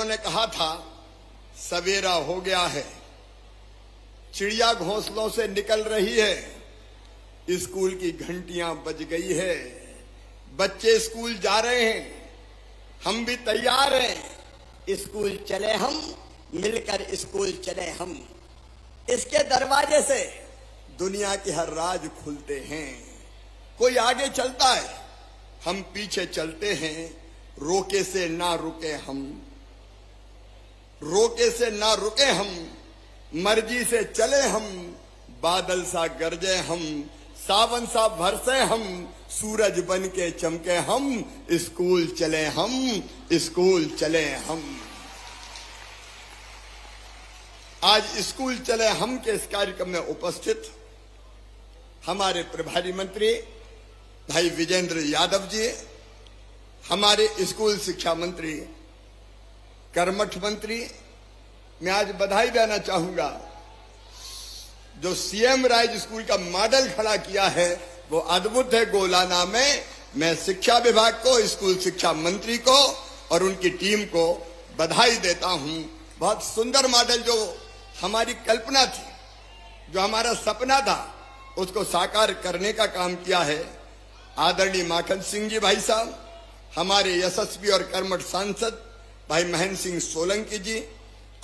उन्होंने कहा था, सवेरा हो गया है, चिड़िया घोंसलों से निकल रही है, स्कूल की घंटियां बज गई है, बच्चे स्कूल जा रहे हैं, हम भी तैयार हैं, स्कूल चले हम, मिलकर स्कूल चले हम। इसके दरवाजे से दुनिया के हर राज खुलते हैं। कोई आगे चलता है, हम पीछे चलते हैं, रोके से ना रुके हम, रोके से ना रुके हम, मर्जी से चले हम, बादल सा गरजे हम, सावन सा बरसे हम, सूरज बन के चमके हम, स्कूल चले हम, स्कूल चले हम। आज स्कूल चले हम के इस कार्यक्रम में उपस्थित हमारे प्रभारी मंत्री भाई विजेंद्र यादव जी, हमारे स्कूल शिक्षा मंत्री, कर्मठ मंत्री, मैं आज बधाई देना चाहूंगा। जो सीएम राइज स्कूल का मॉडल खड़ा किया है वो अद्भुत है गोलाना में। मैं शिक्षा विभाग को, स्कूल शिक्षा मंत्री को और उनकी टीम को बधाई देता हूं। बहुत सुंदर मॉडल, जो हमारी कल्पना थी, जो हमारा सपना था, उसको साकार करने का काम किया है। आदरणीय माखन सिंह जी भाई साहब, हमारे यशस्वी और कर्मठ सांसद भाई महेंद्र सिंह सोलंकी जी,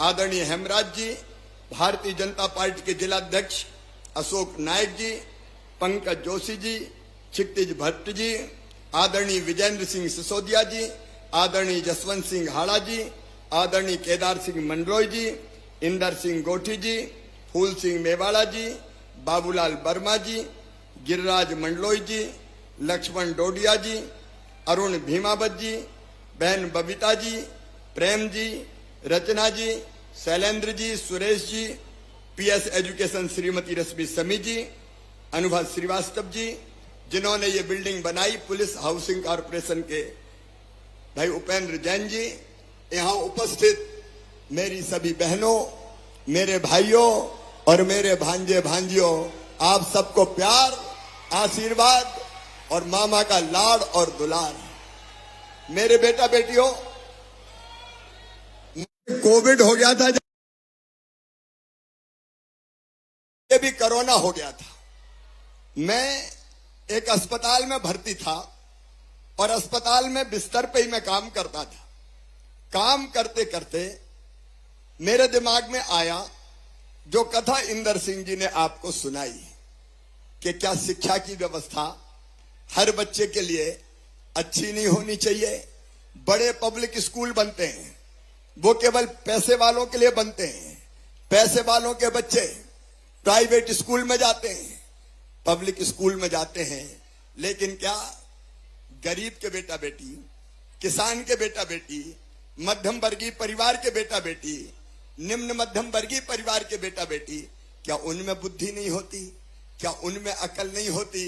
आदरणीय हेमराज जी, भारतीय जनता पार्टी के जिलाध्यक्ष अशोक नायक जी, पंकज जोशी जी, क्षितिज भट्ट जी, आदरणीय विजेंद्र सिंह सिसोदिया जी, आदरणीय जसवंत सिंह हाड़ा जी, आदरणीय केदार सिंह मंडलोई जी, इंदर सिंह गोठी जी, फूल सिंह मेवाड़ा जी, बाबूलाल वर्मा जी, गिरिराज मंडलोई जी, लक्ष्मण डोडिया जी, अरुण भीमावत जी, बहन बबीता जी, प्रेम जी, रचना जी, शैलेंद्र जी, सुरेश जी, पीएस एजुकेशन श्रीमती रश्मि समी जी, अनुभव श्रीवास्तव जी, जिन्होंने ये बिल्डिंग बनाई, पुलिस हाउसिंग कॉर्पोरेशन के भाई उपेंद्र जैन जी, यहाँ उपस्थित मेरी सभी बहनों, मेरे भाइयों और मेरे भांजे भांजियों, आप सबको प्यार, आशीर्वाद और मामा का लाड और दुलार। मेरे बेटा बेटियों, कोविड हो गया था, ये भी कोरोना हो गया था। मैं एक अस्पताल में भर्ती था और अस्पताल में बिस्तर पे ही मैं काम करता था। काम करते करते मेरे दिमाग में आया जो कथा इंदर सिंह जी ने आपको सुनाई कि क्या शिक्षा की व्यवस्था हर बच्चे के लिए अच्छी नहीं होनी चाहिए। बड़े पब्लिक स्कूल बनते हैं, वो केवल पैसे वालों के लिए बनते हैं। पैसे वालों के बच्चे प्राइवेट स्कूल में जाते हैं, पब्लिक स्कूल में जाते हैं, लेकिन क्या गरीब के बेटा बेटी, किसान के बेटा बेटी, मध्यम वर्गीय परिवार के बेटा बेटी, निम्न मध्यम वर्गीय परिवार के बेटा बेटी, क्या उनमें बुद्धि नहीं होती? क्या उनमें अकल नहीं होती?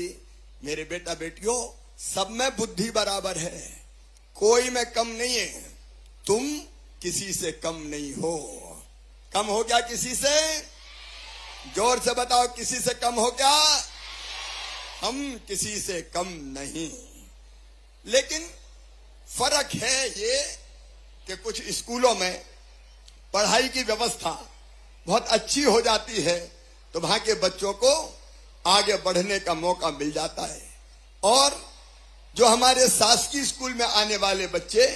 मेरे बेटा बेटियों, सब में बुद्धि बराबर है, कोई में कम नहीं है। तुम किसी से कम नहीं हो। कम हो गया किसी से? जोर से बताओ, किसी से कम हो गया? हम किसी से कम नहीं। लेकिन फर्क है ये कि कुछ स्कूलों में पढ़ाई की व्यवस्था बहुत अच्छी हो जाती है तो वहां के बच्चों को आगे बढ़ने का मौका मिल जाता है, और जो हमारे शासकीय स्कूल में आने वाले बच्चे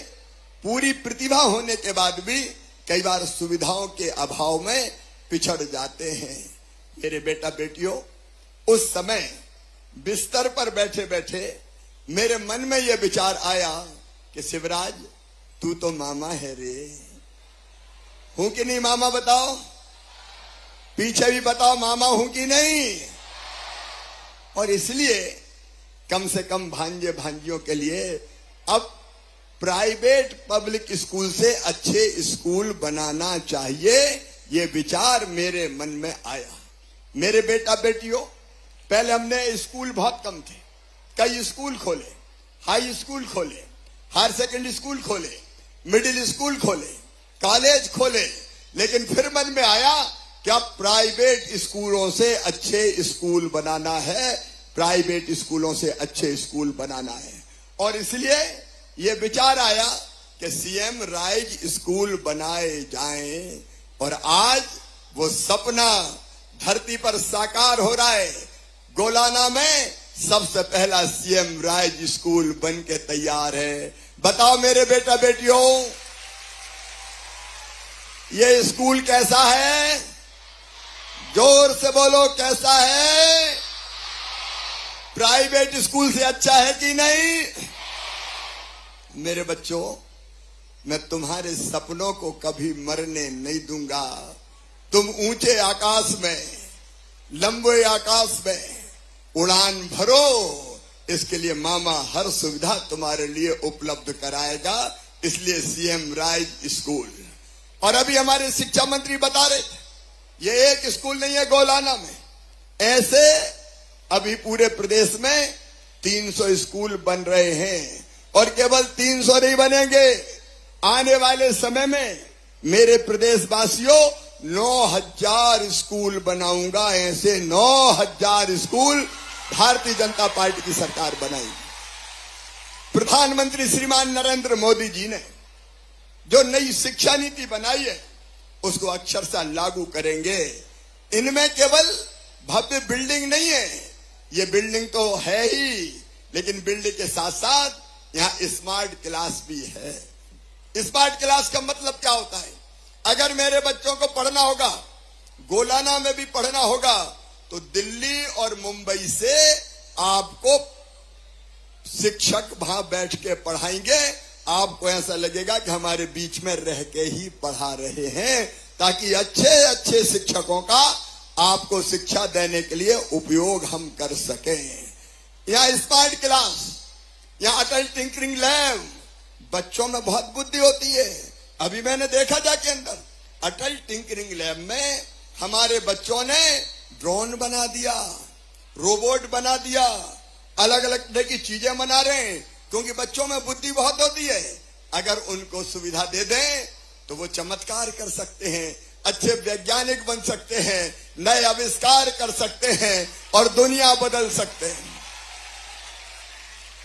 पूरी प्रतिभा होने के बाद भी कई बार सुविधाओं के अभाव में पिछड़ जाते हैं। मेरे बेटा बेटियों, उस समय बिस्तर पर बैठे बैठे मेरे मन में यह विचार आया कि शिवराज, तू तो मामा है रे। हूं कि नहीं मामा? बताओ, पीछे भी बताओ, मामा हूं कि नहीं? और इसलिए कम से कम भांजे भांजियों के लिए अब प्राइवेट पब्लिक स्कूल से अच्छे स्कूल बनाना चाहिए, ये विचार मेरे मन में आया। मेरे बेटा बेटियों, पहले हमने स्कूल बहुत कम थे, कई स्कूल खोले, हाई स्कूल खोले, हायर सेकेंडरी स्कूल खोले, मिडिल स्कूल खोले, कॉलेज खोले, लेकिन फिर मन में आया कि अब प्राइवेट स्कूलों से अच्छे स्कूल बनाना है, प्राइवेट स्कूलों से अच्छे स्कूल बनाना है। और इसलिए यह विचार आया कि सीएम राइज स्कूल बनाए जाएं, और आज वो सपना धरती पर साकार हो रहा है। गोलाना में सबसे पहला सीएम राइज स्कूल बन के तैयार है। बताओ मेरे बेटा बेटियों, ये स्कूल कैसा है? जोर से बोलो, कैसा है? प्राइवेट स्कूल से अच्छा है कि नहीं? मेरे बच्चों, मैं तुम्हारे सपनों को कभी मरने नहीं दूंगा। तुम ऊंचे आकाश में, लंबे आकाश में उड़ान भरो, इसके लिए मामा हर सुविधा तुम्हारे लिए उपलब्ध कराएगा। इसलिए सीएम राइज स्कूल। और अभी हमारे शिक्षा मंत्री बता रहे थे, ये एक स्कूल नहीं है गोलाना में, ऐसे अभी पूरे प्रदेश में 300 स्कूल बन रहे हैं। और केवल 300 नहीं बनेंगे, आने वाले समय में मेरे प्रदेशवासियों 9000 स्कूल बनाऊंगा। ऐसे 9000 स्कूल भारतीय जनता पार्टी की सरकार बनाएगी। प्रधानमंत्री श्रीमान नरेंद्र मोदी जी ने जो नई शिक्षा नीति बनाई है, उसको अक्षरशः लागू करेंगे। इनमें केवल भव्य बिल्डिंग नहीं है, ये बिल्डिंग तो है ही, लेकिन बिल्डिंग के साथ साथ यहाँ स्मार्ट क्लास भी है। स्मार्ट क्लास का मतलब क्या होता है? अगर मेरे बच्चों को पढ़ना होगा, गोलाना में भी पढ़ना होगा, तो दिल्ली और मुंबई से आपको शिक्षक वहां बैठ के पढ़ाएंगे। आपको ऐसा लगेगा कि हमारे बीच में रह के ही पढ़ा रहे हैं, ताकि अच्छे अच्छे शिक्षकों का आपको शिक्षा देने के लिए उपयोग हम कर सकें। यहाँ स्मार्ट क्लास, यहाँ अटल टिंकरिंग लैब, बच्चों में बहुत बुद्धि होती है। अभी मैंने देखा जाके अंदर अटल टिंकरिंग लैब में हमारे बच्चों ने ड्रोन बना दिया, रोबोट बना दिया, अलग अलग तरह की चीजें बना रहे हैं, क्योंकि बच्चों में बुद्धि बहुत होती है। अगर उनको सुविधा दे दें तो वो चमत्कार कर सकते हैं, अच्छे वैज्ञानिक बन सकते हैं, नए आविष्कार कर सकते हैं और दुनिया बदल सकते हैं।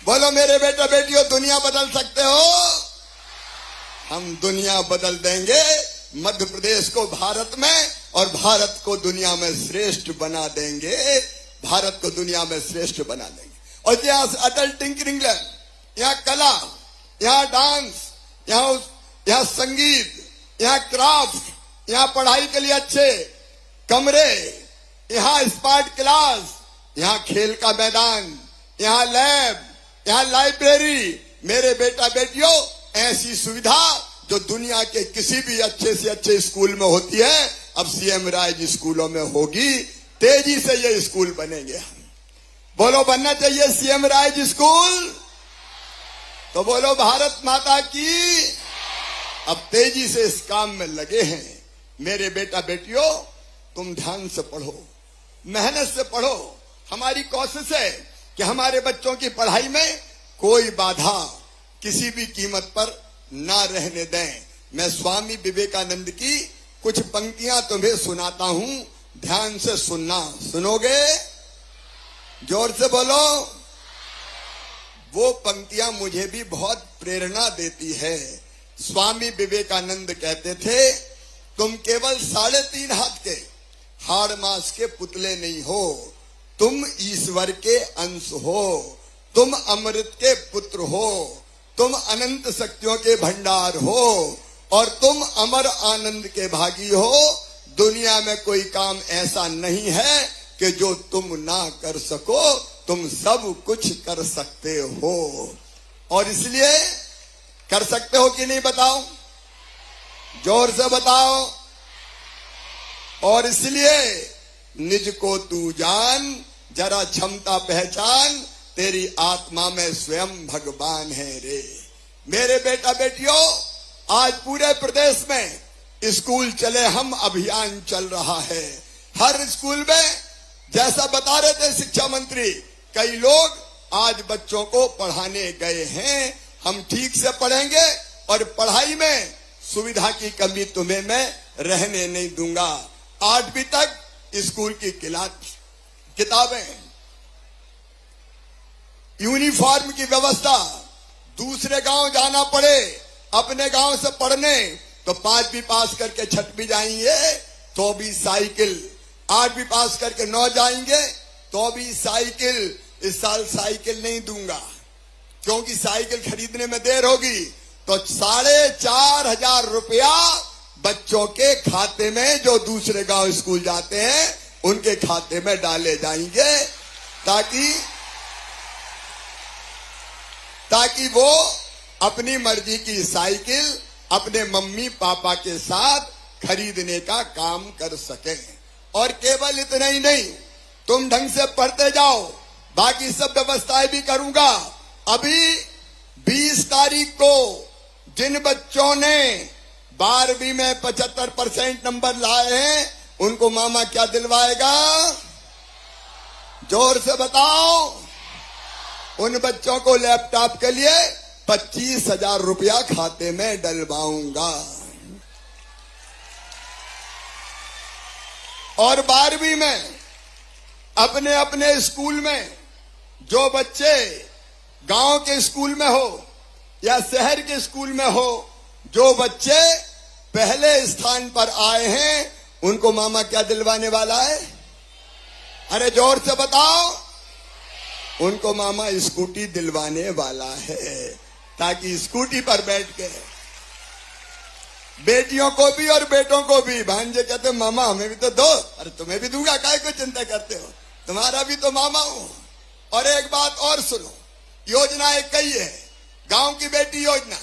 बोलो मेरे बेटा बेटियों, दुनिया बदल सकते हो? हम दुनिया बदल देंगे, मध्य प्रदेश को भारत में और भारत को दुनिया में श्रेष्ठ बना देंगे। भारत को दुनिया में श्रेष्ठ बना देंगे। और यहाँ अटल टिंकरिंग लैब, यहाँ कला, यहाँ डांस, यहाँ संगीत, यहाँ क्राफ्ट, यहाँ पढ़ाई के लिए अच्छे कमरे, यहाँ स्मार्ट क्लास, यहाँ खेल का मैदान, यहाँ लैब, यहाँ लाइब्रेरी। मेरे बेटा बेटियों, ऐसी सुविधा जो दुनिया के किसी भी अच्छे से अच्छे स्कूल में होती है, अब सीएम राइज स्कूलों में होगी। तेजी से ये स्कूल बनेंगे। बोलो, बनना चाहिए सीएम राइज स्कूल? तो बोलो भारत माता की। अब तेजी से इस काम में लगे हैं। मेरे बेटा बेटियों, तुम ध्यान से पढ़ो, मेहनत से पढ़ो। हमारी कोशिश है कि हमारे बच्चों की पढ़ाई में कोई बाधा किसी भी कीमत पर ना रहने दें। मैं स्वामी विवेकानंद की कुछ पंक्तियां तुम्हें सुनाता हूं, ध्यान से सुनना। सुनोगे? जोर से बोलो। वो पंक्तियां मुझे भी बहुत प्रेरणा देती है। स्वामी विवेकानंद कहते थे, तुम केवल 3.5 हाथ के हाड़ मांस के पुतले नहीं हो, तुम ईश्वर के अंश हो, तुम अमृत के पुत्र हो, तुम अनंत शक्तियों के भंडार हो और तुम अमर आनंद के भागी हो। दुनिया में कोई काम ऐसा नहीं है कि जो तुम ना कर सको, तुम सब कुछ कर सकते हो। और इसलिए कर सकते हो कि नहीं? बताओ, जोर से बताओ। और इसलिए निज को तू जान, जरा क्षमता पहचान, तेरी आत्मा में स्वयं भगवान है रे। मेरे बेटा बेटियों, आज पूरे प्रदेश में स्कूल चले हम अभियान चल रहा है। हर स्कूल में, जैसा बता रहे थे शिक्षा मंत्री, कई लोग आज बच्चों को पढ़ाने गए हैं। हम ठीक से पढ़ेंगे और पढ़ाई में सुविधा की कमी तुम्हें मैं रहने नहीं दूंगा। 8वीं तक स्कूल की किताबें, यूनिफॉर्म की व्यवस्था, दूसरे गांव जाना पड़े अपने गांव से पढ़ने तो 5वीं पास करके 6वीं जाएंगे तो भी साइकिल, 8वीं पास करके 9 जाएंगे तो भी साइकिल। इस साल साइकिल नहीं दूंगा क्योंकि साइकिल खरीदने में देर होगी, तो 4,500 रुपया बच्चों के खाते में जो दूसरे गांव स्कूल जाते हैं उनके खाते में डाले जाएंगे ताकि वो अपनी मर्जी की साइकिल अपने मम्मी पापा के साथ खरीदने का काम कर सके। और केवल इतना ही नहीं, तुम ढंग से पढ़ते जाओ, बाकी सब व्यवस्थाएं भी करूंगा। अभी 20 तारीख को जिन बच्चों ने 12वीं में 75% नंबर लाए हैं उनको मामा क्या दिलवाएगा? जोर से बताओ। उन बच्चों को लैपटॉप के लिए 25,000 रुपया खाते में डलवाऊंगा। और 12वीं में अपने अपने स्कूल में जो बच्चे गांव के स्कूल में हो या शहर के स्कूल में हो, जो बच्चे पहले स्थान पर आए हैं उनको मामा क्या दिलवाने वाला है? अरे जोर से बताओ। उनको मामा स्कूटी दिलवाने वाला है ताकि स्कूटी पर बैठ के बेटियों को भी और बेटों को भी, भांजे कहते मामा हमें भी तो दो। अरे तुम्हें भी दूंगा, काहे को चिंता करते हो, तुम्हारा भी तो मामा हूं। और एक बात और सुनो, योजना एक कई है, गांव की बेटी योजना,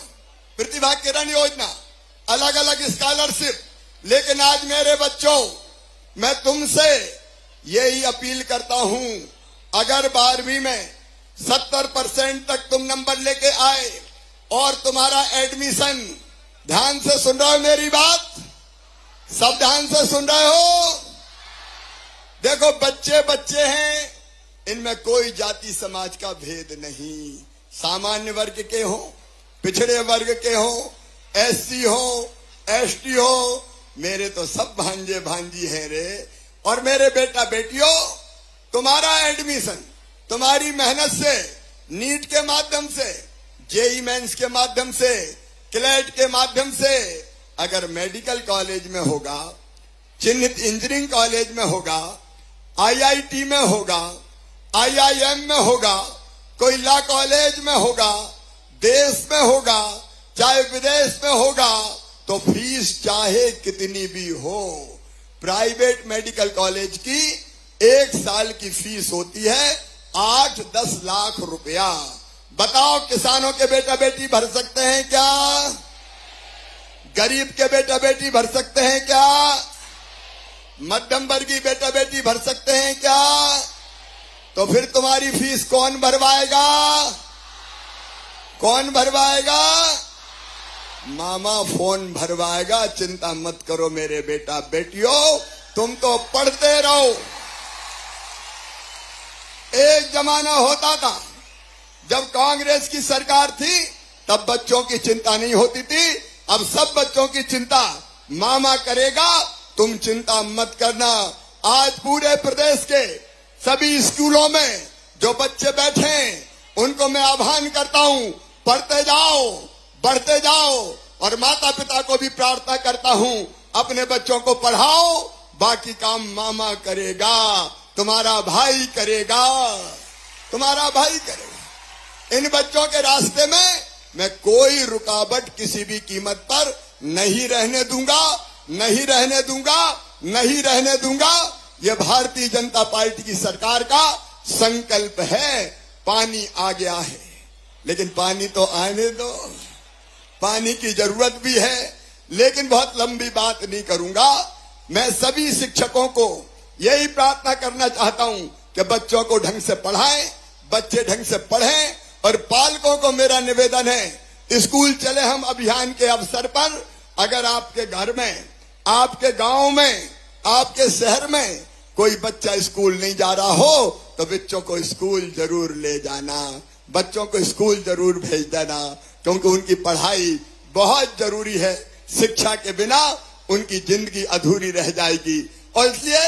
प्रतिभा किरण योजना, अलग अलग स्कॉलरशिप। लेकिन आज मेरे बच्चों, मैं तुमसे यही अपील करता हूं, अगर 12वीं में 70% तक तुम नंबर लेके आए और तुम्हारा एडमिशन, ध्यान से सुन रहे हो मेरी बात, सब ध्यान से सुन रहे हो? देखो बच्चे बच्चे हैं, इनमें कोई जाति समाज का भेद नहीं। सामान्य वर्ग के हो, पिछड़े वर्ग के हो, एससी हो, एसटी हो, मेरे तो सब भांजे भांजी हैं रे। और मेरे बेटा बेटियों, तुम्हारा एडमिशन तुम्हारी मेहनत से, नीट के माध्यम से, जेई मेंस के माध्यम से, क्लेट के माध्यम से, अगर मेडिकल कॉलेज में होगा, चिन्हित इंजीनियरिंग कॉलेज में होगा, आईआईटी में होगा, आईआईएम में होगा, कोई लॉ कॉलेज में होगा, देश में होगा चाहे विदेश में होगा, तो फीस चाहे कितनी भी हो। प्राइवेट मेडिकल कॉलेज की 1 साल की फीस होती है 8-10 लाख रुपया। बताओ किसानों के बेटा बेटी भर सकते हैं क्या? गरीब के बेटा बेटी भर सकते हैं क्या? मध्यम वर्गीय बेटा बेटी भर सकते हैं क्या? तो फिर तुम्हारी फीस कौन भरवाएगा? कौन भरवाएगा? मामा फोन भरवाएगा। चिंता मत करो मेरे बेटा बेटियों, तुम तो पढ़ते रहो। एक जमाना होता था जब कांग्रेस की सरकार थी, तब बच्चों की चिंता नहीं होती थी। अब सब बच्चों की चिंता मामा करेगा, तुम चिंता मत करना। आज पूरे प्रदेश के सभी स्कूलों में जो बच्चे बैठे हैं उनको मैं आह्वान करता हूं, पढ़ते जाओ, बढ़ते जाओ। और माता पिता को भी प्रार्थना करता हूं, अपने बच्चों को पढ़ाओ, बाकी काम मामा करेगा, तुम्हारा भाई करेगा, तुम्हारा भाई करेगा। इन बच्चों के रास्ते में मैं कोई रुकावट किसी भी कीमत पर नहीं रहने दूंगा, नहीं रहने दूंगा, नहीं रहने दूंगा। यह भारतीय जनता पार्टी की सरकार का संकल्प है। पानी आ गया है, लेकिन पानी तो आने दो, पानी की जरूरत भी है। लेकिन बहुत लंबी बात नहीं करूंगा। मैं सभी शिक्षकों को यही प्रार्थना करना चाहता हूं कि बच्चों को ढंग से पढ़ाएं, बच्चे ढंग से पढ़ें। और पालकों को मेरा निवेदन है, स्कूल चले हम अभियान के अवसर पर अगर आपके घर में, आपके गांव में, आपके शहर में कोई बच्चा स्कूल नहीं जा रहा हो तो बच्चों को स्कूल जरूर ले जाना, बच्चों को स्कूल जरूर भेज देना, क्योंकि उनकी पढ़ाई बहुत जरूरी है। शिक्षा के बिना उनकी जिंदगी अधूरी रह जाएगी। और इसलिए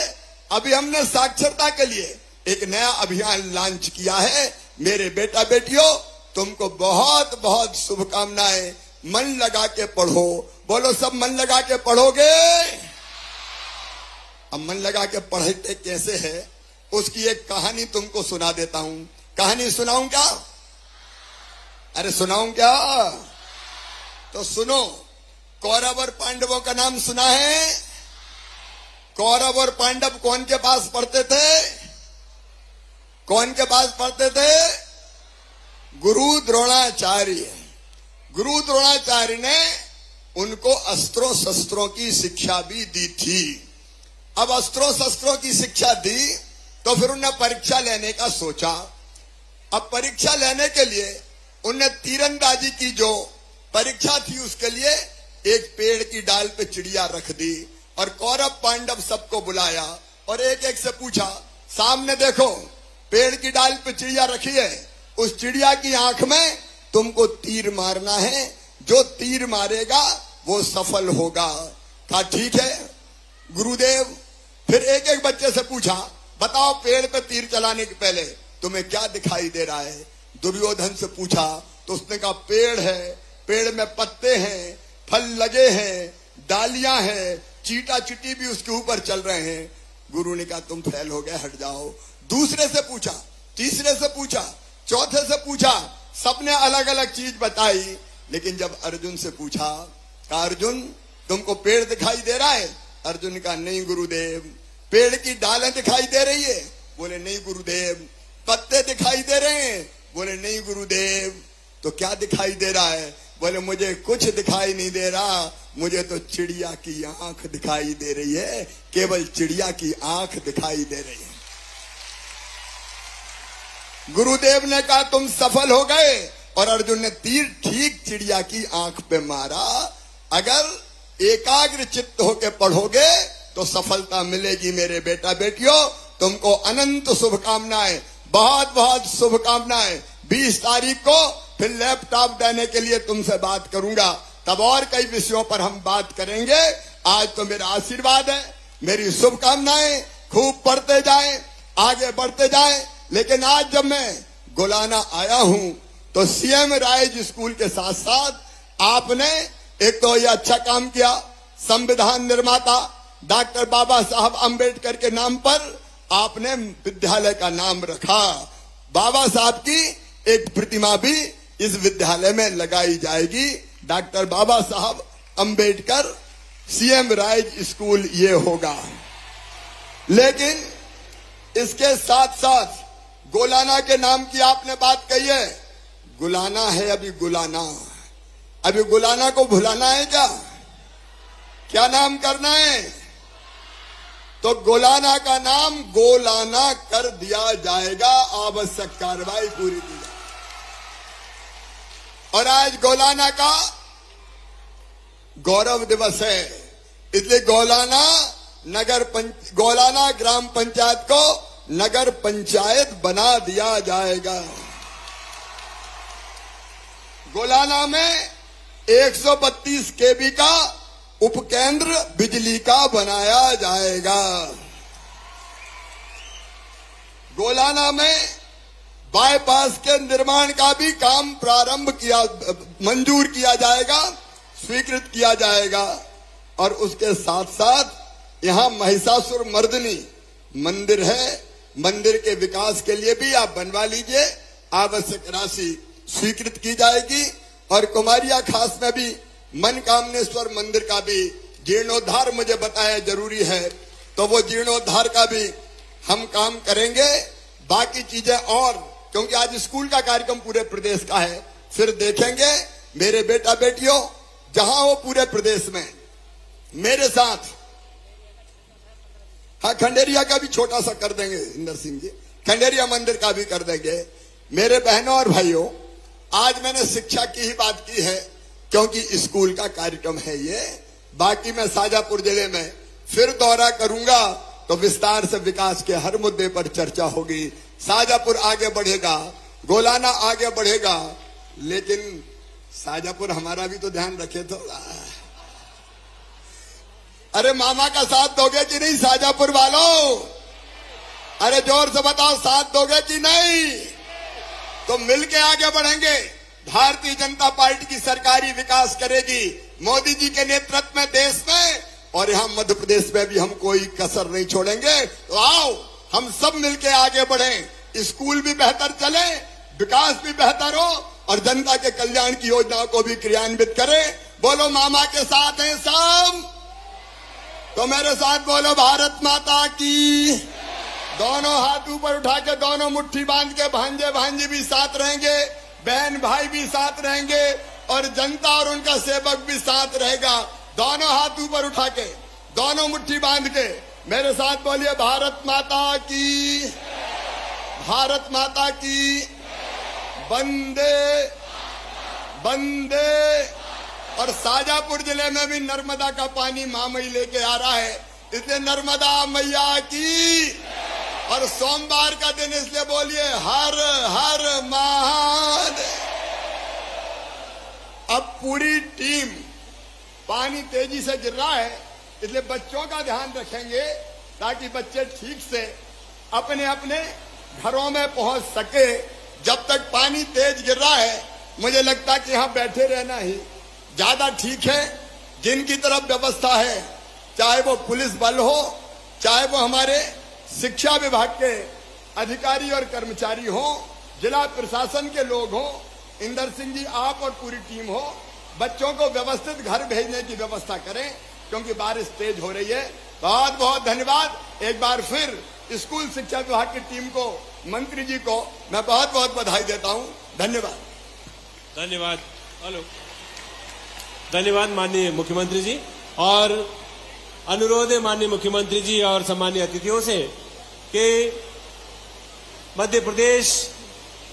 अभी हमने साक्षरता के लिए एक नया अभियान लॉन्च किया है। मेरे बेटा बेटियों, तुमको बहुत बहुत शुभकामनाएं। मन लगा के पढ़ो। बोलो सब मन लगा के पढ़ोगे। अब मन लगा के पढ़ते कैसे है उसकी एक कहानी तुमको सुना देता हूं। कहानी सुनाऊं क्या? अरे सुनाऊं क्या? तो सुनो। कौरव और पांडवों का नाम सुना है? कौरव और पांडव कौन के पास पढ़ते थे? कौन के पास पढ़ते थे? गुरु द्रोणाचार्य। गुरु द्रोणाचार्य ने उनको अस्त्रों शस्त्रों की शिक्षा भी दी थी। अब अस्त्रों शस्त्रों की शिक्षा दी तो फिर उन्हें परीक्षा लेने का सोचा। अब परीक्षा लेने के लिए उन्हें तीरंदाजी की जो परीक्षा थी उसके लिए एक पेड़ की डाल पे चिड़िया रख दी और कौरव पांडव सबको बुलाया और एक एक से पूछा, सामने देखो पेड़ की डाल पे चिड़िया रखी है, उस चिड़िया की आंख में तुमको तीर मारना है, जो तीर मारेगा वो सफल होगा। कहा ठीक है गुरुदेव। फिर एक एक बच्चे से पूछा, बताओ पेड़ पे तीर चलाने के पहले तुम्हें क्या दिखाई दे रहा है? दुर्योधन से पूछा तो उसने कहा पेड़ है, पेड़ में पत्ते हैं, फल लगे हैं, डालियां हैं, चीटा चिटी भी उसके ऊपर चल रहे हैं। गुरु ने कहा तुम फेल हो गए, हट जाओ। दूसरे से पूछा, तीसरे से पूछा, चौथे से पूछा, सबने अलग अलग चीज बताई। लेकिन जब अर्जुन से पूछा, कहा अर्जुन तुमको पेड़ दिखाई दे रहा है? अर्जुन ने कहा नहीं गुरुदेव। पेड़ की डालें दिखाई दे रही है? बोले नहीं गुरुदेव। पत्ते दिखाई दे रहे हैं? बोले नहीं गुरुदेव। तो क्या दिखाई दे रहा है? बोले मुझे कुछ दिखाई नहीं दे रहा, मुझे तो चिड़िया की आंख दिखाई दे रही है, केवल चिड़िया की आंख दिखाई दे रही है। गुरुदेव ने कहा तुम सफल हो गए और अर्जुन ने तीर ठीक चिड़िया की आंख पे मारा। अगर एकाग्र चित्त होके पढ़ोगे तो सफलता मिलेगी मेरे बेटा बेटियों। तुमको अनंत शुभकामनाएं, बहुत बहुत शुभकामनाएं। 20 तारीख को फिर लैपटॉप देने के लिए तुमसे बात करूंगा, तब और कई विषयों पर हम बात करेंगे। आज तो मेरा आशीर्वाद है, मेरी शुभकामनाएं, खूब पढ़ते जाएं, आगे बढ़ते जाएं। लेकिन आज जब मैं गोलाना आया हूं तो सीएम राइज स्कूल के साथ साथ आपने एक तो यह अच्छा काम किया, संविधान निर्माता डॉक्टर बाबा साहब अंबेडकर के नाम पर आपने विद्यालय का नाम रखा। बाबा साहब की एक प्रतिमा भी इस विद्यालय में लगाई जाएगी। डॉक्टर बाबा साहब अंबेडकर सीएम राइज स्कूल ये होगा। लेकिन इसके साथ साथ गोलाना के नाम की आपने बात कही है। गुलाना है अभी गुलाना, अभी गुलाना को भुलाना है क्या? क्या नाम करना है? तो गोलाना का नाम गोलाना कर दिया जाएगा, आवश्यक कार्रवाई पूरी की जाएगी। और आज गोलाना का गौरव दिवस है, इसलिए गोलाना ग्राम पंचायत को नगर पंचायत बना दिया जाएगा। गोलाना में 132 केवी का उपकेंद्र बिजली का बनाया जाएगा। गोलाना में बाईपास के निर्माण का भी काम मंजूर किया जाएगा, स्वीकृत किया जाएगा। और उसके साथ साथ यहां महिषासुर मर्दिनी मंदिर है, मंदिर के विकास के लिए भी आप बनवा लीजिए, आवश्यक राशि स्वीकृत की जाएगी। और कुमारिया खास में भी मनकामनेश्वर मंदिर का भी जीर्णोद्धार मुझे बताया जरूरी है, तो वो जीर्णोद्धार का भी हम काम करेंगे। बाकी चीजें और, क्योंकि आज स्कूल का कार्यक्रम पूरे प्रदेश का है, फिर देखेंगे मेरे बेटा बेटियों, जहां वो पूरे प्रदेश में मेरे साथ। हाँ, खंडेरिया का भी छोटा सा कर देंगे इंदर सिंह जी, खंडेरिया मंदिर का भी कर देंगे। मेरे बहनों और भाइयों, आज मैंने शिक्षा की ही बात की है क्योंकि स्कूल का कार्यक्रम है ये। बाकी मैं शाजापुर जिले में फिर दौरा करूंगा तो विस्तार से विकास के हर मुद्दे पर चर्चा होगी। शाजापुर आगे बढ़ेगा, गोलाना आगे बढ़ेगा, लेकिन शाजापुर हमारा भी तो ध्यान रखे थोड़ा। अरे मामा का साथ दोगे कि नहीं शाजापुर वालों? अरे जोर से बताओ, साथ दोगे कि नहीं? तो मिलके आगे बढ़ेंगे। भारतीय जनता पार्टी की सरकारी विकास करेगी मोदी जी के नेतृत्व में देश में, और यहां मध्य प्रदेश में भी हम कोई कसर नहीं छोड़ेंगे। तो आओ हम सब मिलकर आगे बढ़ें, स्कूल भी बेहतर चले, विकास भी बेहतर हो और जनता के कल्याण की योजनाओं को भी क्रियान्वित करें। बोलो मामा के साथ हैं सब, तो मेरे साथ बोलो भारत माता की। दोनों हाथ ऊपर उठा के दोनों मुट्ठी बांध के, भांजे भांजी भी साथ रहेंगे, बहन भाई भी साथ रहेंगे और जनता और उनका सेवक भी साथ रहेगा। दोनों हाथ ऊपर उठा के, दोनों मुट्ठी बांध के मेरे साथ बोलिए भारत माता की, भारत माता की, वंदे वंदे। और शाजापुर जिले में भी नर्मदा का पानी मामई लेके आ रहा है, इसलिए नर्मदा मैया की। और सोमवार का दिन इसलिए बोलिए हर हर महादेव। अब पूरी टीम, पानी तेजी से गिर रहा है इसलिए बच्चों का ध्यान रखेंगे ताकि बच्चे ठीक से अपने अपने घरों में पहुंच सके। जब तक पानी तेज गिर रहा है मुझे लगता है कि यहां बैठे रहना ही ज्यादा ठीक है। जिनकी तरफ व्यवस्था है, चाहे वो पुलिस बल हो, चाहे वो हमारे शिक्षा विभाग के अधिकारी और कर्मचारी हो, जिला प्रशासन के लोग हो, इंदर सिंह जी आप और पूरी टीम हो, बच्चों को व्यवस्थित घर भेजने की व्यवस्था करें क्योंकि बारिश तेज हो रही है। बहुत बहुत धन्यवाद। एक बार फिर स्कूल शिक्षा विभाग की टीम को, मंत्री जी को मैं बहुत बहुत बधाई देता हूं। धन्यवाद। धन्यवाद। हेलो, धन्यवाद माननीय मुख्यमंत्री जी। और अनुरोध है माननीय मुख्यमंत्री जी और सम्मानीय अतिथियों से कि मध्य प्रदेश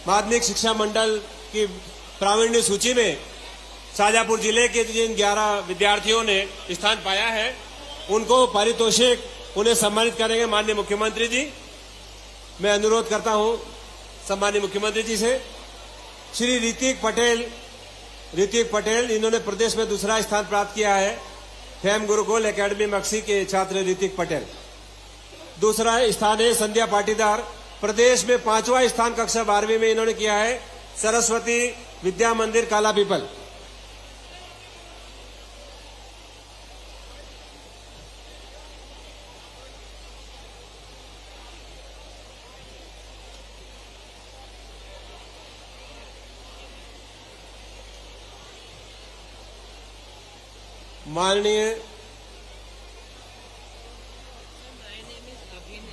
माध्यमिक शिक्षा मंडल की प्रावीण्य सूची में शाजापुर जिले के जिन 11 विद्यार्थियों ने स्थान पाया है उनको पारितोषिक उन्हें सम्मानित करेंगे माननीय मुख्यमंत्री जी। मैं अनुरोध करता हूं सम्मानीय मुख्यमंत्री जी से, श्री ऋतिक पटेल इन्होंने प्रदेश में दूसरा स्थान प्राप्त किया है। फेम गुरुकुल एकेडमी मक्सी के छात्र ऋतिक पटेल। दूसरा स्थान है संध्या पाटीदार, प्रदेश में 5वां स्थान कक्षा 12वीं में इन्होंने किया है, सरस्वती विद्या मंदिर काला पीपल। माननीय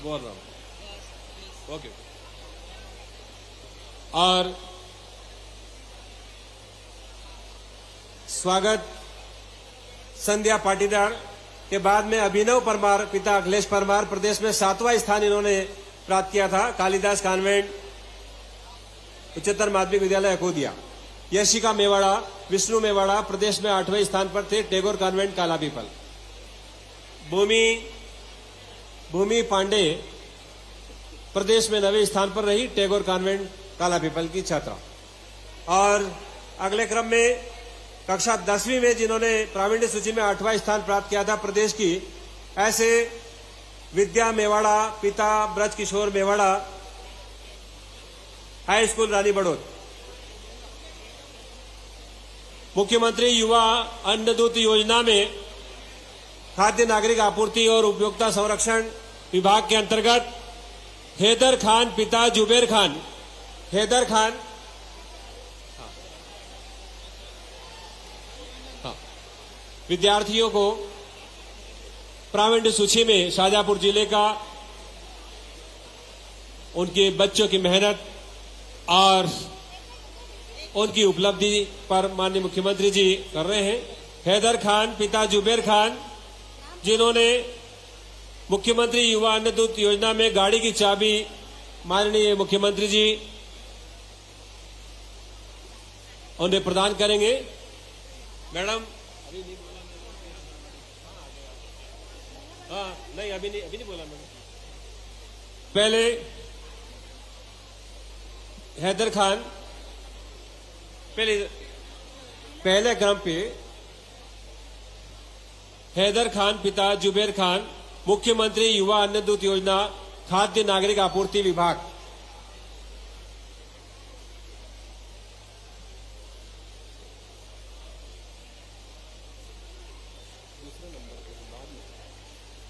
बोल रहा हूं, ओके। और स्वागत संध्या पाटीदार के बाद में अभिनव परमार, पिता अखिलेश परमार, प्रदेश में 7वां स्थान इन्होंने प्राप्त किया था, कालिदास कॉन्वेंट उच्चतर माध्यमिक विद्यालय अकोदिया। यशिका मेवाड़ा, विष्णु मेवाड़ा प्रदेश में 8वें स्थान पर थे, टैगोर कॉन्वेंट काला पीपल। भूमि पांडे प्रदेश में 9वें स्थान पर रही, टैगोर कॉन्वेंट काला पीपल की छात्रा। और अगले क्रम में कक्षा 10वीं में जिन्होंने प्रावीण्य सूची में 8वां स्थान प्राप्त किया था प्रदेश की, ऐसे विद्या मेवाड़ा, पिता ब्रज किशोर मेवाड़ा, हाई स्कूल रानी बड़ौद। मुख्यमंत्री युवा अन्नदूत योजना में खाद्य नागरिक आपूर्ति और उपभोक्ता संरक्षण विभाग के अंतर्गत हैदर खान, पिता जुबेर खान, हैदर खान विद्यार्थियों को प्रावीण्य सूची में शाजापुर जिले का उनके बच्चों की मेहनत और उनकी उपलब्धि पर माननीय मुख्यमंत्री जी कर रहे हैं। हैदर खान, पिता जुबेर खान, जिन्होंने मुख्यमंत्री युवा अन्नदूत योजना में गाड़ी की चाबी माननीय मुख्यमंत्री जी उन्हें प्रदान करेंगे। मैडम अभी नहीं बोला, हाँ नहीं अभी नहीं बोला मैडम। पहले हैदर खान, पहले क्रम पे हैदर खान, पिता जुबेर खान, मुख्यमंत्री युवा अन्नदूत योजना खाद्य नागरिक आपूर्ति विभाग।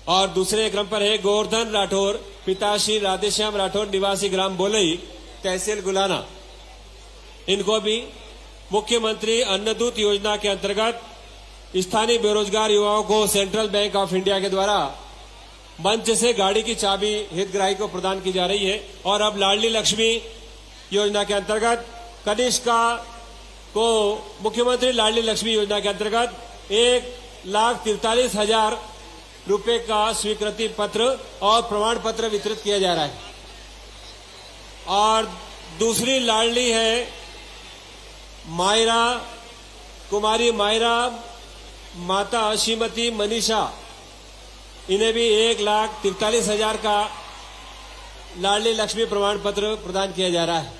और दूसरे क्रम पर है गोवर्धन राठौर, पिता श्री राधेश्याम राठौर, निवासी ग्राम बोलई, तहसील गुलाना। इनको भी मुख्यमंत्री अन्नदूत योजना के अंतर्गत स्थानीय बेरोजगार युवाओं को सेंट्रल बैंक ऑफ इंडिया के द्वारा मंच से गाड़ी की चाबी हितग्राही को प्रदान की जा रही है। और अब लाडली लक्ष्मी योजना के अंतर्गत कनिष्का को मुख्यमंत्री लाडली लक्ष्मी योजना के अंतर्गत 1,43,000 रुपए का स्वीकृति पत्र और प्रमाण पत्र वितरित किया जा रहा है। और दूसरी लाडली है मायरा, कुमारी मायरा माता श्रीमती मनीषा, इन्हें भी 1,43,000 का लाडली लक्ष्मी प्रमाण पत्र प्रदान किया जा रहा है।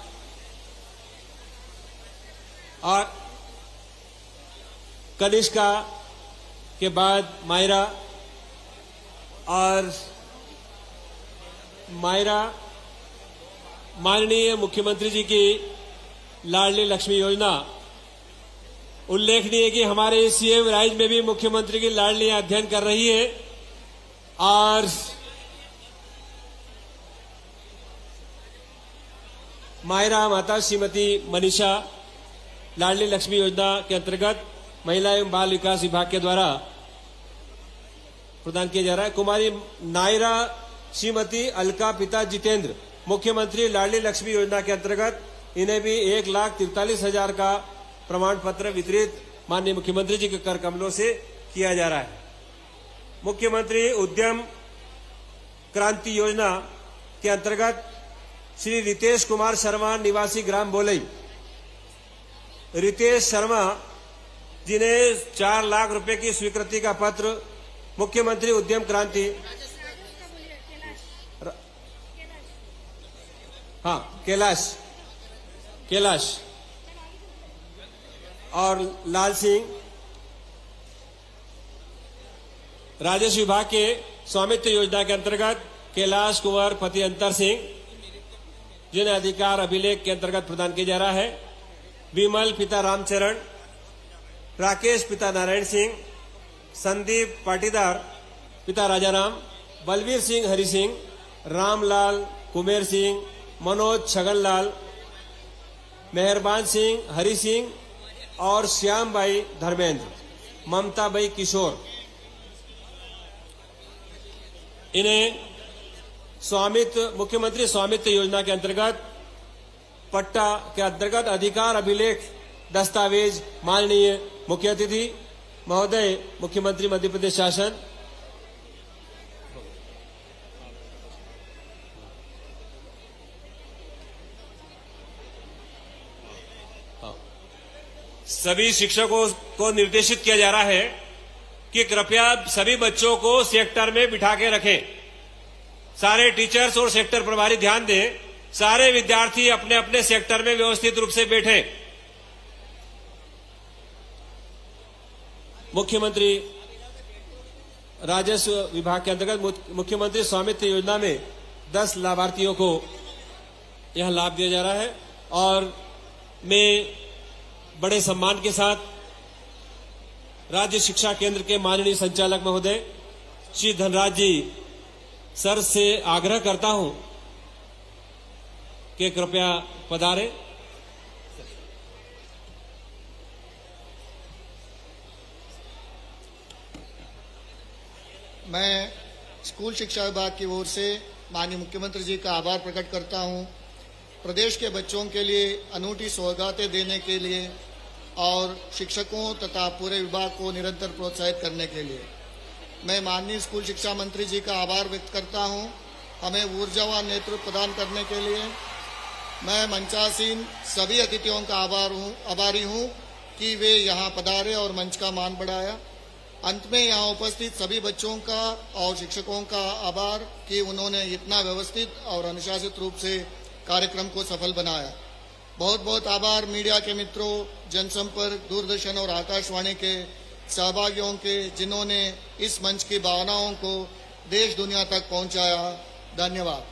और कनिष्का के बाद मायरा, और मायरा माननीय मुख्यमंत्री जी की लाडली लक्ष्मी योजना। उल्लेखनीय है कि हमारे सीएम राज्य में भी मुख्यमंत्री की लाडली अध्ययन कर रही है। और मायरा माता श्रीमती मनीषा लाडली लक्ष्मी योजना के अंतर्गत महिला एवं बाल विकास विभाग के द्वारा प्रदान किया जा रहा है। कुमारी नायरा श्रीमती अलका पिता जितेंद्र, मुख्यमंत्री लाडली लक्ष्मी योजना के अंतर्गत इन्हें भी 1,43,000 का प्रमाण पत्र वितरित माननीय मुख्यमंत्री जी के कर कमलों से किया जा रहा है। मुख्यमंत्री उद्यम क्रांति योजना के अंतर्गत श्री रितेश कुमार शर्मा, निवासी ग्राम बोलई। रितेश शर्मा जिन्हें 4 लाख रुपए की स्वीकृति का पत्र मुख्यमंत्री उद्यम क्रांति, हाँ कैलाश और लाल सिंह, राजस्व विभाग के स्वामित्व योजना के अंतर्गत कैलाश कुंवर पति अंतर सिंह, जिन्हें अधिकार अभिलेख के अंतर्गत प्रदान किया जा रहा है। विमल पिता रामचरण, राकेश पिता नारायण सिंह, संदीप पाटीदार पिता राजाराम, बलवीर सिंह हरि सिंह, रामलाल कुमेर सिंह, मनोज छगनलाल, मेहरबान सिंह हरि सिंह और श्याम भाई धर्मेंद्र, ममता भाई किशोर। इन्हें स्वामित्व मुख्यमंत्री स्वामित्व योजना के अंतर्गत पट्टा के अंतर्गत अधिकार अभिलेख दस्तावेज माननीय मुख्य अतिथि महोदय मुख्यमंत्री मध्य प्रदेश शासन सभी शिक्षकों को निर्देशित किया जा रहा है कि कृपया सभी बच्चों को सेक्टर में बिठा के रखें। सारे टीचर्स और सेक्टर प्रभारी ध्यान दें, सारे विद्यार्थी अपने अपने सेक्टर में व्यवस्थित रूप से बैठें। मुख्यमंत्री राजस्व विभाग के अंतर्गत मुख्यमंत्री स्वामित्व योजना में 10 लाभार्थियों को यह लाभ दिया जा रहा है। और मैं बड़े सम्मान के साथ राज्य शिक्षा केंद्र के माननीय संचालक महोदय श्री धनराज जी सर से आग्रह करता हूं कि कृपया पधारें। मैं स्कूल शिक्षा विभाग की ओर से माननीय मुख्यमंत्री जी का आभार प्रकट करता हूं। प्रदेश के बच्चों के लिए अनूठी सौगातें देने के लिए और शिक्षकों तथा पूरे विभाग को निरंतर प्रोत्साहित करने के लिए मैं माननीय स्कूल शिक्षा मंत्री जी का आभार व्यक्त करता हूं। हमें ऊर्जावान नेतृत्व प्रदान करने के लिए मैं मंचासीन सभी अतिथियों का आभारी हूं कि वे यहां पधारे और मंच का मान बढ़ाया। अंत में यहां उपस्थित सभी बच्चों का और शिक्षकों का आभार कि उन्होंने इतना व्यवस्थित और अनुशासित रूप से कार्यक्रम को सफल बनाया। बहुत बहुत आभार मीडिया के मित्रों, जनसंपर्क, दूरदर्शन और आकाशवाणी के सहभागियों के, जिन्होंने इस मंच की भावनाओं को देश दुनिया तक पहुंचाया। धन्यवाद।